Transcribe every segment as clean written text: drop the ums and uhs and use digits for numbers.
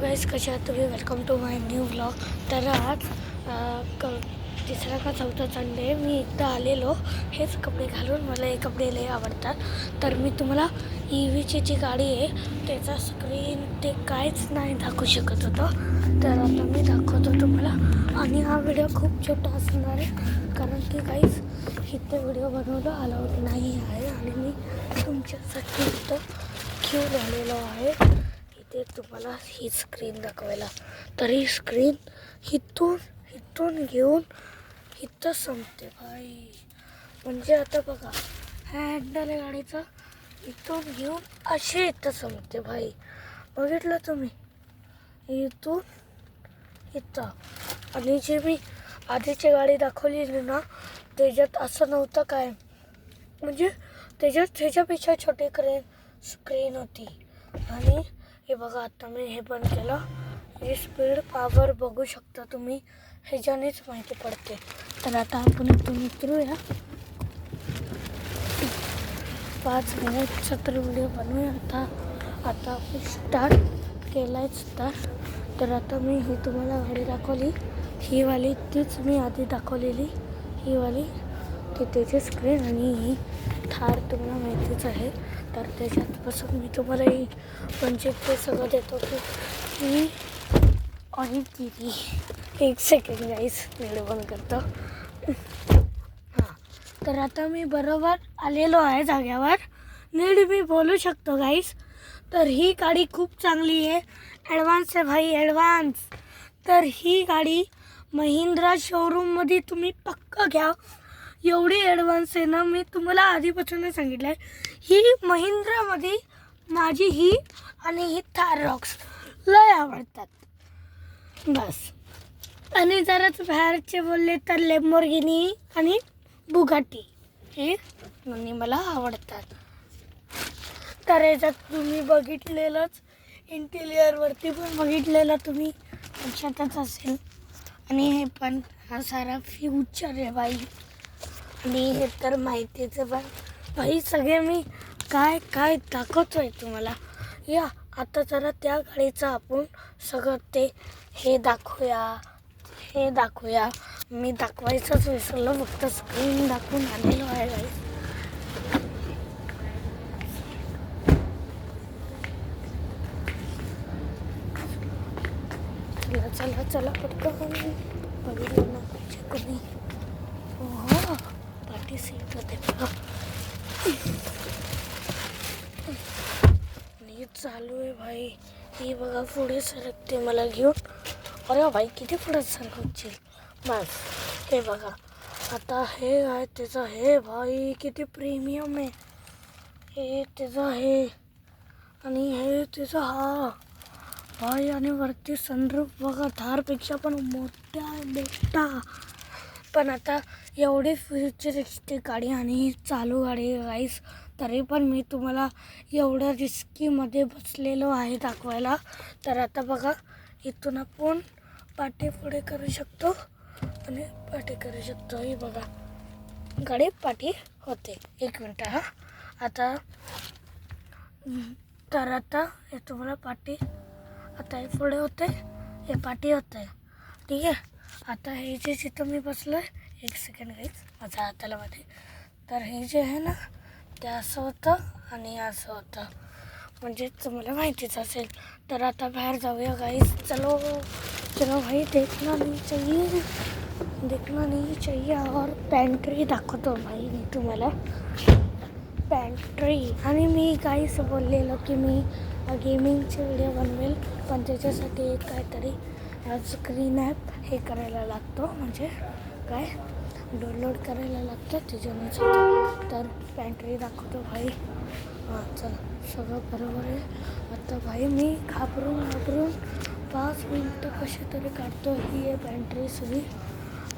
गाईस, कसे आहात तुम्ही? Welcome to my new vlog. तर आज तिसरा का चौथा संडे मी एकदा आलेलो हेच कपडे घालून. मला हे कपडे लय आवडतात. तर मी तुम्हाला EVची जी गाडी आहे त्याचा स्क्रीन ते काहीच नाही दाखवू शकत होतो. तर आता मी दाखवतो तुम्हाला. आणि हा व्हिडिओ खूप छोटा असणार आहे कारण की काहीच इथे व्हिडिओ बनवलं अलाउड नाही आहे. आणि मी तुमच्यासाठी इथं घेऊन आलेलो आहे इथे तुम्हाला ही स्क्रीन दाखवायला. तर ही स्क्रीन इथून घेऊन इथं संपते भाई. म्हणजे आता बघा, हँडल आहे गाडीचा, इथून घेऊन असे इथं संपते भाई. बघितलं तुम्ही, इथून इथं. आणि जे मी आधीची गाडी दाखवलेली ना त्याच्यात असं नव्हतं काय, म्हणजे त्याच्यात ह्याच्यापेक्षा छोटी स्क्रीन होती. आणि हे बघा, आता मी हे बंद केलं. हे स्पीड पॉवर बघू शकता तुम्ही, ह्याच्यानेच माहिती पडते. तर आता आपण इथून उतरूया. 5 मिनिटचा तर व्हिडिओ बनवूया. आता आपण स्टार्ट केलायच. तर आता मी ही तुम्हाला गाडी दाखवली, ही वाली तीच मी आधी दाखवलेली, ही वाली ती त्याची स्क्रीन. आणि ही थार तुम्हाला माहितीच आहे. तर त्याच्यातपासून मी तुम्हाला ही म्हणजे ते सगळं देतो की ही आणि ती. एक सेकंड गाईस, व्हिडिओ बंद करतो. हां, तर आता मी बरोबर आलेलो आहे जाग्यावर. नीट मी बोलू शकतो गाईस. तर ही गाडी खूप चांगली आहे, ॲडव्हान्स आहे भाई, ॲडव्हान्स. तर ही गाडी महिंद्रा शोरूममध्ये तुम्ही पक्का घ्या, एवढी ॲडव्हान्स आहे ना. मी तुम्हाला आधीपासूनच सांगितलं आहे, ही महिंद्रामध्ये माझी ही आणि ही थार रॉक्स लय आवडतात बस. आणि जराच बाहेरचे बोलले तर लेम्बोर्गिनी आणि बुगाटी हे दोन्ही मला आवडतात. तर याच्यात तुम्ही बघितलेलंच, इंटिरियरवरती पण बघितलेलं तुम्ही लक्षातच असेल. आणि हे पण हा सारा फ्युचर आहे बाई. आणि हे तर माहितीच आहे बाई. सगळे मी काय दाखवतोय तुम्हाला. या आता जरा त्या गाडीचं आपण सगळं ते हे दाखवूया. मी दाखवायचंच विसरलो, फक्त स्क्रीन दाखवून आलेलो आहे गाडी. चला पटकन. बघितलं ना पाहिजे कोणी. हो, पाठी सीट होते बघा. नीट चालू आहे भाई. ही बघा पुढे सरकते मला घेऊन. अरे भाई, किती पुढे सरकवशील बस. हे बघा, आता हे आहे त्याचं, हे भाई किती प्रीमियम आहे. हे त्याचं आहे आणि हे त्याचं हा भाई. आणि वरती सनरूफ बघा, थारपेक्षा पण मोठा. पण आता एवढी फ्युचरिस्टिक गाडी आणि चालू गाडी गाईस, तरी पण मी तुम्हाला एवढं रिस्कीमध्ये बसलेलो आहे दाखवायला. तर आता बघा, इथून आपण पाठी पुढे करू शकतो आणि पाठी करू शकतो. ही बघा, गाडी पाठी होते. 1 मिनटं हा. आता हे तुम्हाला पाठी, आता हे पुढे होते, हे पाठी होते, ठीक आहे. आता हे जे जिथं मी बसलो आहे, 1 सेकंड गाईज, माझ्या हाताला मध्ये. तर हे जे आहे ना ते असं होतं आणि असं होतं, म्हणजे तुम्हाला माहितीच असेल. तर आता बाहेर जाऊया गाईज. चलो भाई, देखना नहीं चाहिए. और पॅन्ट्री दाखवतो भाई मी तुम्हाला, पॅन्ट्री. आणि मी काहीच बोललेलं की मी गेमिंगचे व्हिडिओ बनवेल, पण त्याच्यासाठी एक काहीतरी स्क्रीन ॲप हे करायला लागतो, म्हणजे काय डाउनलोड करायला लागतं, त्याच्यानेच होतं. तर पॅन्ट्री दाखवतो भाई. हां, चला, सगळं बरोबर आहे. आता भाई मी घाबरून 5 मिनटं कसे तरी काढतो. ही आहे पॅन्ट्री सगळी.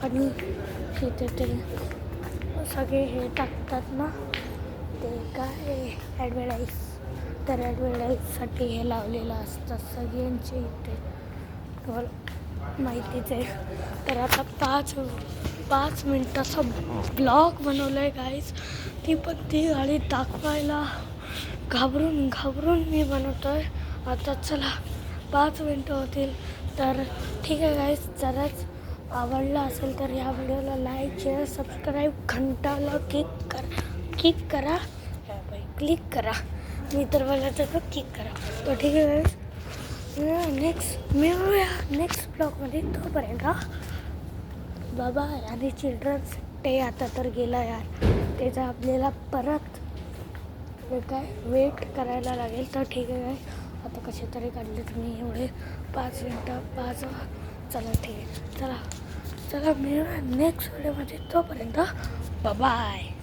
आणि तिथे ते सगळे हे टाकतात ना, ते काय ॲडव्हर्टाईज. तर ॲडव्हर्टाईजसाठी हे लावलेलं असतं सगळ्यांचे इथे, तुम्हाला माहितीच आहे. तर आता 5 मिनटाचा ब्लॉग बनवला आहे गाईज. ती गाडी दाखवायला घाबरून मी बनवतो आहे. आता चला 5 मिनटं होतील. तर ठीक आहे गाईस, जराच आवडला असेल तर या व्हिडिओला लाईक शेअर सबस्क्राईब घंटाला क्लिक करा क्लिक करा. मी तर बोलायचं तर क्लिक करा. तर ठीक आहे गाईस, मिळूया नेक्स्ट ब्लॉगमध्ये. तोपर्यंत बाय. आणि चिल्ड्रन्स डे आता तर गेला यार, त्याचा आपल्याला परत काय वेट करायला लागेल. तर ठीक आहे, आता कसे तरी काढले तुम्ही एवढे 5 मिनटं 5. चला ठीक आहे, चला मिळूया नेक्स्ट व्हिडिओमध्ये. तोपर्यंत बाय.